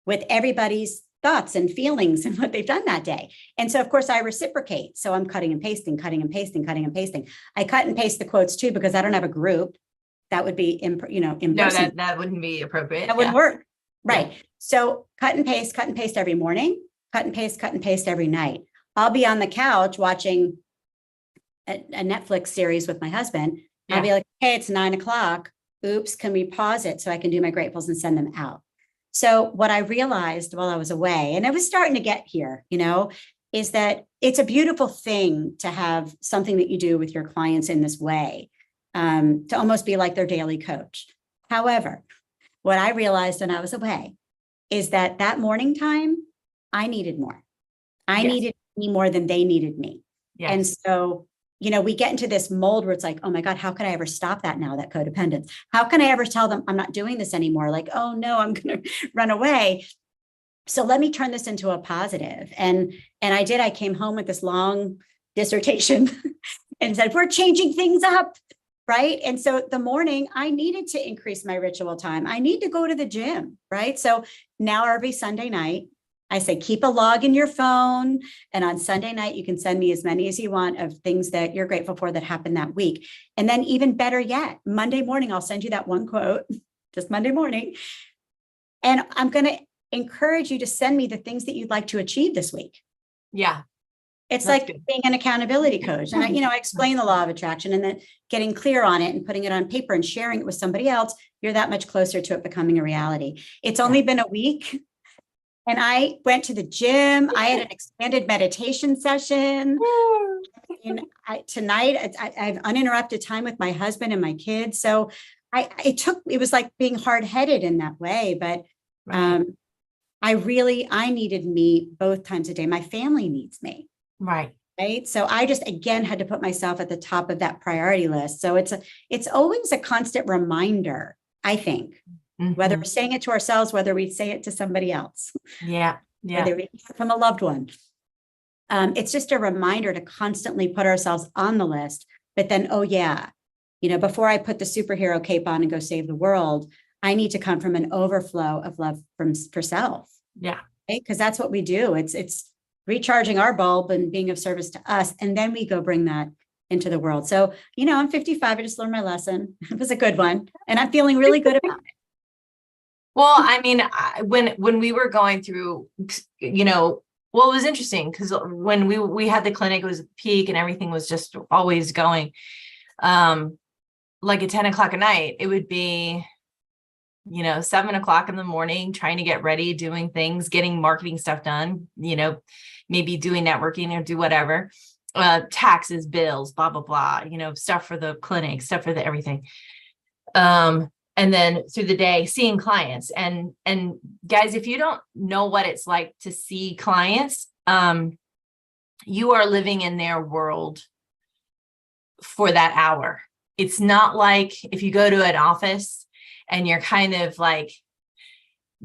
with everybody's thoughts and feelings and what they've done that day. And so, of course, I reciprocate. So I'm cutting and pasting, cutting and pasting, cutting and pasting. I cut and paste the quotes too, because I don't have a group. That would be, No, that wouldn't be appropriate. That wouldn't work. Right. Yeah. So cut and paste every morning, cut and paste every night. I'll be on the couch watching a Netflix series with my husband. Yeah. I'll be like, hey, it's 9:00. Oops, can we pause it so I can do my gratefuls and send them out? So what I realized while I was away, and I was starting to get here, is that it's a beautiful thing to have something that you do with your clients in this way, to almost be like their daily coach. However, what I realized when I was away is that morning time, I needed more. I needed me more than they needed me. Yes. And so, we get into this mold where it's like, oh my God, how can I ever stop that now, that codependence? How can I ever tell them I'm not doing this anymore? Like, oh no, I'm going to run away. So let me turn this into a positive. And I did. I came home with this long dissertation and said, we're changing things up. Right. And so the morning I needed to increase my ritual time. I need to go to the gym. Right. So now every Sunday night, I say, keep a log in your phone. And on Sunday night, you can send me as many as you want of things that you're grateful for that happened that week. And then even better yet, Monday morning, I'll send you that one quote, just Monday morning. And I'm going to encourage you to send me the things that you'd like to achieve this week. Yeah. It's That's like good. Being an accountability coach. And I explain the law of attraction, and then getting clear on it and putting it on paper and sharing it with somebody else. You're that much closer to it becoming a reality. It's only been a week. And I went to the gym. I had an expanded meditation session. And tonight, I have uninterrupted time with my husband and my kids. So it was like being hard-headed in that way. But I needed me both times a day. My family needs me. Right. So I just, again, had to put myself at the top of that priority list. So it's always a constant reminder, I think. Mm-hmm. Whether we're saying it to ourselves, whether we say it to somebody else. Yeah. Whether we hear it from a loved one. It's just a reminder to constantly put ourselves on the list. But then, before I put the superhero cape on and go save the world, I need to come from an overflow of love for self. Yeah. Right? Because that's what we do. It's recharging our bulb and being of service to us. And then we go bring that into the world. So, I'm 55. I just learned my lesson. It was a good one. And I'm feeling really good about it. Well, I mean, when we were going through, it was interesting because when we had the clinic, it was at peak and everything was just always going, like at 10 o'clock at night, it would be, 7 o'clock in the morning, trying to get ready, doing things, getting marketing stuff done, maybe doing networking or do whatever, taxes, bills, blah, blah, blah, stuff for the clinic, stuff for the everything. And then through the day, seeing clients and guys, if you don't know what it's like to see clients, you are living in their world for that hour. It's not like if you go to an office and you're kind of like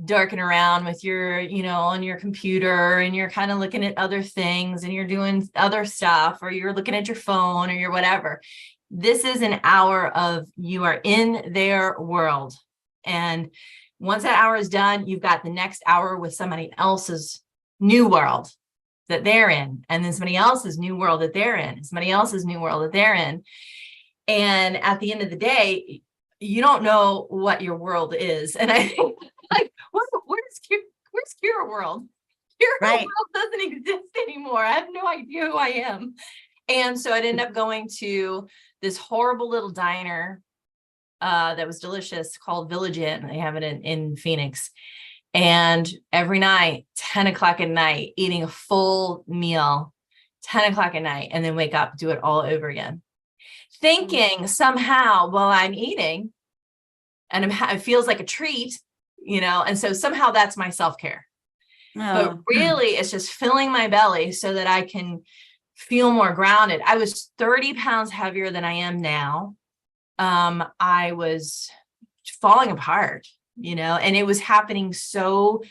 darking around with your, on your computer and you're kind of looking at other things and you're doing other stuff, or you're looking at your phone or you're whatever. This is an hour of you are in their world. And once that hour is done, you've got the next hour with somebody else's new world that they're in. And then somebody else's new world that they're in, somebody else's new world that they're in. And at the end of the day, you don't know what your world is. And I think where's Kyra world? Kyra world doesn't exist anymore. I have no idea who I am. And so I'd end up going to this horrible little diner that was delicious called Village Inn. They have it in Phoenix. And every night, 10 o'clock at night, eating a full meal, 10 o'clock at night, and then wake up, do it all over again. Thinking somehow while I'm eating, and it feels like a treat, and so somehow that's my self-care. Oh. But really, it's just filling my belly so that I can feel more grounded. I was 30 pounds heavier than I am now. I was falling apart. and it was happening so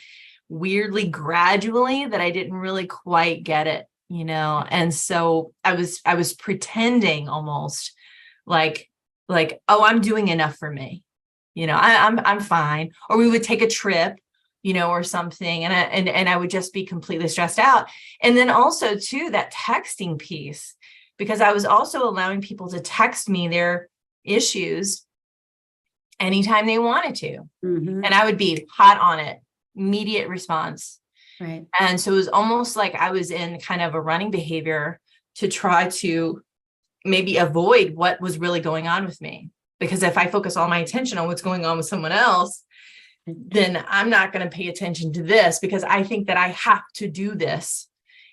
weirdly gradually that I didn't really quite get it, and so I was pretending almost like, oh, I'm doing enough for me. I'm fine. Or we would take a trip, or something. And I would just be completely stressed out. And then also too, that texting piece, because I was also allowing people to text me their issues anytime they wanted to. Mhm. And I would be hot on it, immediate response. Right. And so it was almost like I was in kind of a running behavior to try to maybe avoid what was really going on with me. Because if I focus all my attention on what's going on with someone else, then I'm not going to pay attention to this, because I think that I have to do this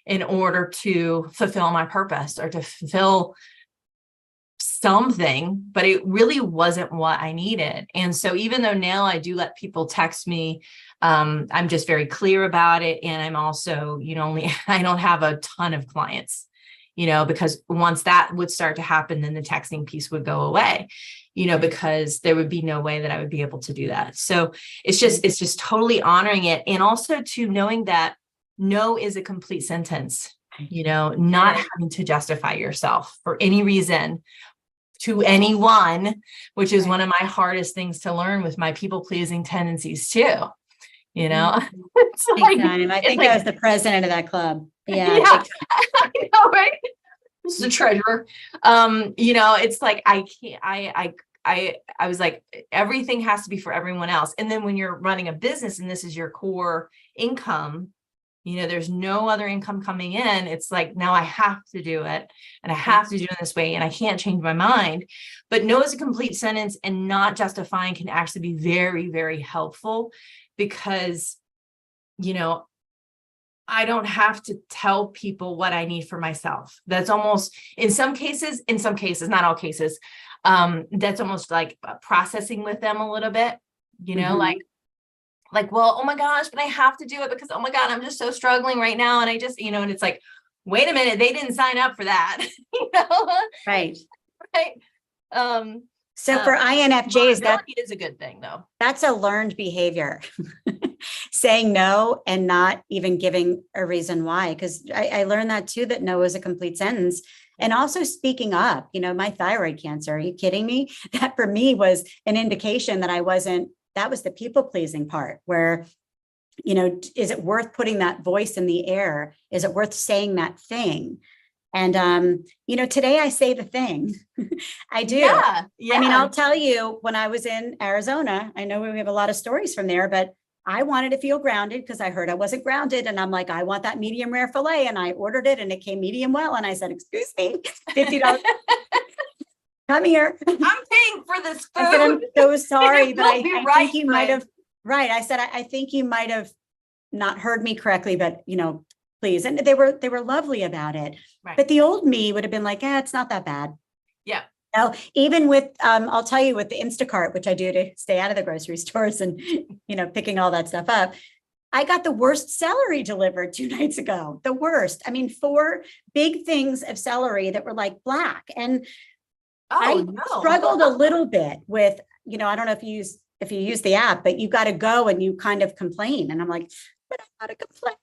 in order to fulfill my purpose or to fulfill something, but it really wasn't what I needed. And so even though now I do let people text me, I'm just very clear about it. And I'm also, I don't have a ton of clients, because once that would start to happen, then the texting piece would go away, because there would be no way that I would be able to do that. So it's just totally honoring it. And also to knowing that no is a complete sentence, not having to justify yourself for any reason to anyone, which is one of my hardest things to learn with my people pleasing tendencies too. It's like, I think I was the president of that club. Yeah. I know, right? This is the treasurer. It's like, I can't, I was like, everything has to be for everyone else. And then when you're running a business and this is your core income, there's no other income coming in. It's like, now I have to do it and I have to do it this way and I can't change my mind. But no is a complete sentence, and not justifying can actually be very, very helpful, because, I don't have to tell people what I need for myself. That's almost, in some cases, not all cases, that's almost like processing with them a little bit, like, well, oh my gosh, but I have to do it because, oh my God, I'm just so struggling right now. And I just, and it's like, wait a minute, they didn't sign up for that, Right. Right. So for INFJs, that is a good thing though. That's a learned behavior. Saying no and not even giving a reason why. Because I learned that too, that no is a complete sentence. And also speaking up, my thyroid cancer, are you kidding me? That for me was an indication that that was the people pleasing part where, is it worth putting that voice in the air? Is it worth saying that thing? And, today I say the thing. I do. Yeah. I mean, I'll tell you, when I was in Arizona, I know we have a lot of stories from there, but I wanted to feel grounded because I heard I wasn't grounded. And I'm like, I want that medium rare filet. And I ordered it and it came medium well. And I said, excuse me, $50. Come here. I'm paying for this food. I said, I'm so sorry, but I think you might have, right. I said, I think you might have not heard me correctly, but please. And they were lovely about it. Right. But the old me would have been like, it's not that bad. Yeah. Now, even with, I'll tell you, with the Instacart, which I do to stay out of the grocery stores and, picking all that stuff up, I got the worst celery delivered 2 nights ago. The worst. I mean, 4 big things of celery that were like black. And I struggled a little bit with, I don't know if you use the app, but you got to go and you kind of complain. And I'm like, but I got to complain.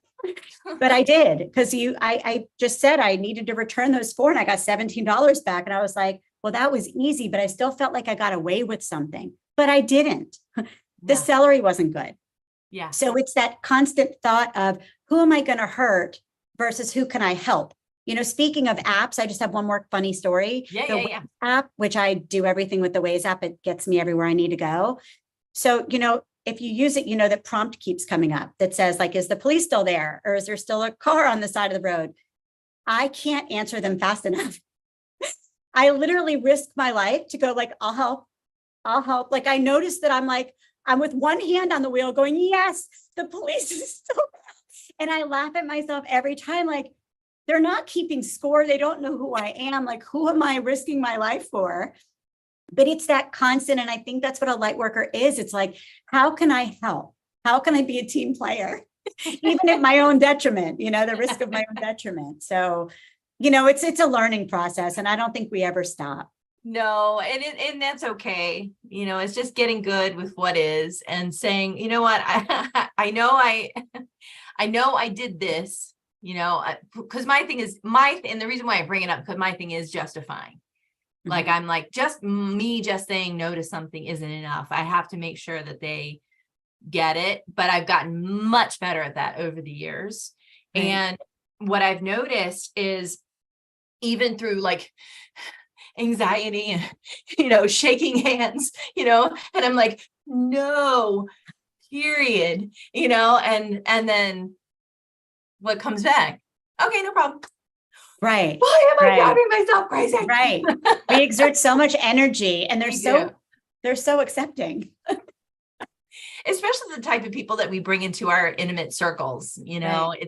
But I did, because I just said I needed to return those 4 and I got $17 back. And I was like, well, that was easy, but I still felt like I got away with something, but I didn't. The celery wasn't good. Yeah. So it's that constant thought of who am I going to hurt versus who can I help? Speaking of apps, I just have one more funny story. The Waze app, which I do everything with the Waze app, it gets me everywhere I need to go. So, if you use it, that prompt keeps coming up that says like, is the police still there? Or is there still a car on the side of the road? I can't answer them fast enough. I literally risk my life to go like, I'll help. Like I noticed that I'm with one hand on the wheel going, yes, the police is still there. And I laugh at myself every time, like, they're not keeping score. They don't know who I am. Like, who am I risking my life for? But it's that constant. And I think that's what a light worker is. It's like, how can I help? How can I be a team player? Even at my own detriment, the risk of my own detriment. So, it's a learning process. And I don't think we ever stop. No, and that's okay. It's just getting good with what is and saying, you know what, I know I did this, because my thing is and the reason why I bring it up, because my thing is justifying. Like, I'm like, just saying no to something isn't enough. I have to make sure that they get it, but I've gotten much better at that over the years. Right. And what I've noticed is even through like anxiety and, shaking hands, and I'm like, no, period, and then what comes back? Okay, no problem. Right. Why am I Right. driving myself crazy? Right. We exert so much energy and We do. they're so accepting. Especially the type of people that we bring into our intimate circles. Right.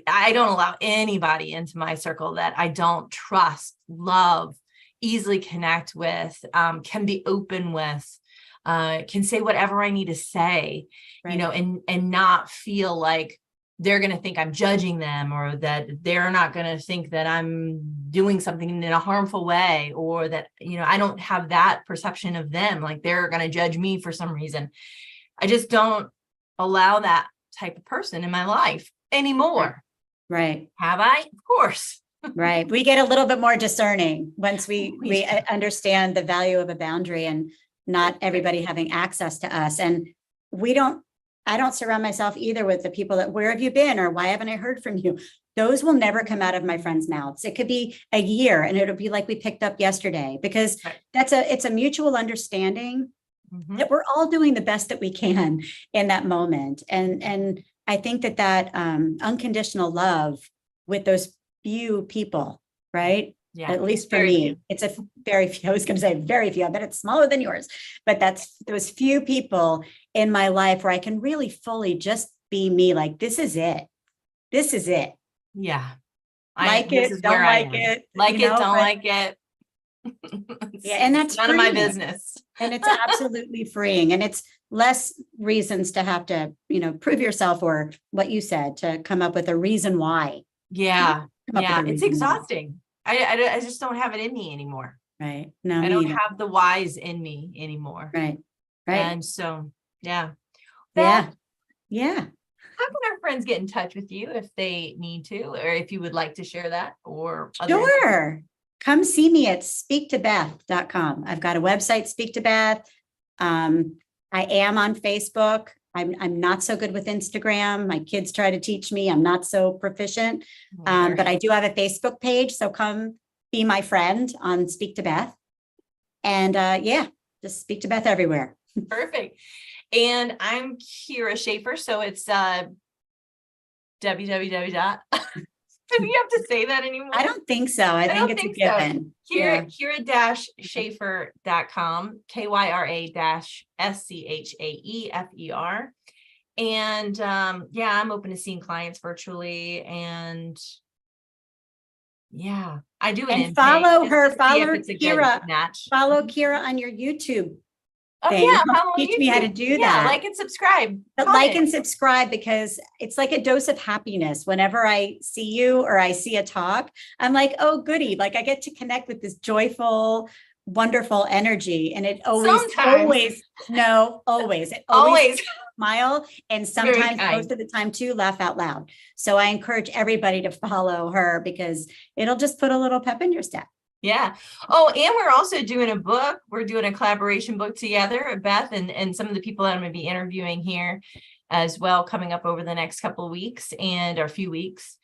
I don't allow anybody into my circle that I don't trust, love, easily connect with, can be open with, can say whatever I need to say, Right. and not feel like they're going to think I'm judging them, or that they're not going to think that I'm doing something in a harmful way, or that, I don't have that perception of them, like they're going to judge me for some reason. I just don't allow that type of person in my life anymore. Right. Have I? Of course. Right. We get a little bit more discerning once we understand the value of a boundary and not everybody having access to us. And I don't surround myself either with the people that, where have you been? Or why haven't I heard from you? Those will never come out of my friends' mouths. It could be a year and it'll be like we picked up yesterday, because it's a mutual understanding that we're all doing the best that we can in that moment. And I think that unconditional love with those few people, right? Yeah. At least for me, few. it's a very few. I was going to say very few. I bet it's smaller than yours, but that's those few people in my life where I can really fully just be me. Like, this is it. This is it. Yeah. This is don't like it. Like it, don't like it. Yeah. And that's none of my business. And it's absolutely freeing. And it's less reasons to have to, prove yourself, or what you said, to come up with a reason why. Yeah. Yeah. It's exhausting. I just don't have it in me anymore. Right. No, I don't have the whys in me anymore. Right. Right. And so, yeah. Yeah. Yeah. How can our friends get in touch with you if they need to, or if you would like to share that, or sure. Come see me at speaktobeth.com. I've got a website, Speak to Beth. I am on Facebook. I'm not so good with Instagram. My kids try to teach me. I'm not so proficient. But I do have a Facebook page. So come be my friend on Speak to Beth. And just Speak to Beth everywhere. Perfect. And I'm Kyra Schaefer. So it's www. Do you have to say that anymore? I don't think so. I think it's a given. So. Kyra-Schaefer.com, Kyra-SCHAEFER. And I'm open to seeing clients virtually. And I do. And follow her, follow Kyra, follow Kyra on your YouTube. Teach me how to do that. Like and subscribe. But like and subscribe, because it's like a dose of happiness. Whenever I see you or I see a talk, I'm like, oh, goody. Like, I get to connect with this joyful, wonderful energy. And it always smile. And sometimes, most of the time too, laugh out loud. So I encourage everybody to follow her, because it'll just put a little pep in your step. Yeah. Oh, and we're also doing a book. We're doing a collaboration book together, Beth, and some of the people that I'm going to be interviewing here as well, coming up over the next couple of weeks or few weeks.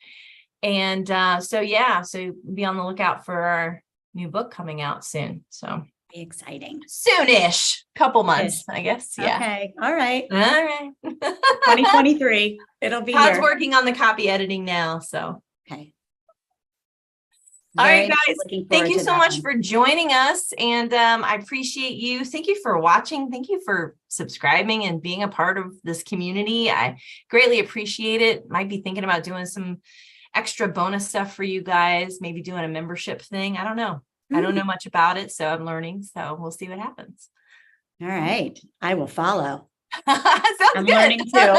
And so be on the lookout for our new book coming out soon. So exciting. Soonish, couple months, I guess. Yeah. Okay. All right. 2023. It'll be Todd's working on the copy editing now. So. Okay. All right, guys, thank you so much for joining us. And I appreciate you. Thank you for watching. Thank you for subscribing and being a part of this community. I greatly appreciate it. Might be thinking about doing some extra bonus stuff for you guys, maybe doing a membership thing. I don't know. I don't know much about it, so I'm learning. So we'll see what happens. All right. I will follow. I'm learning too.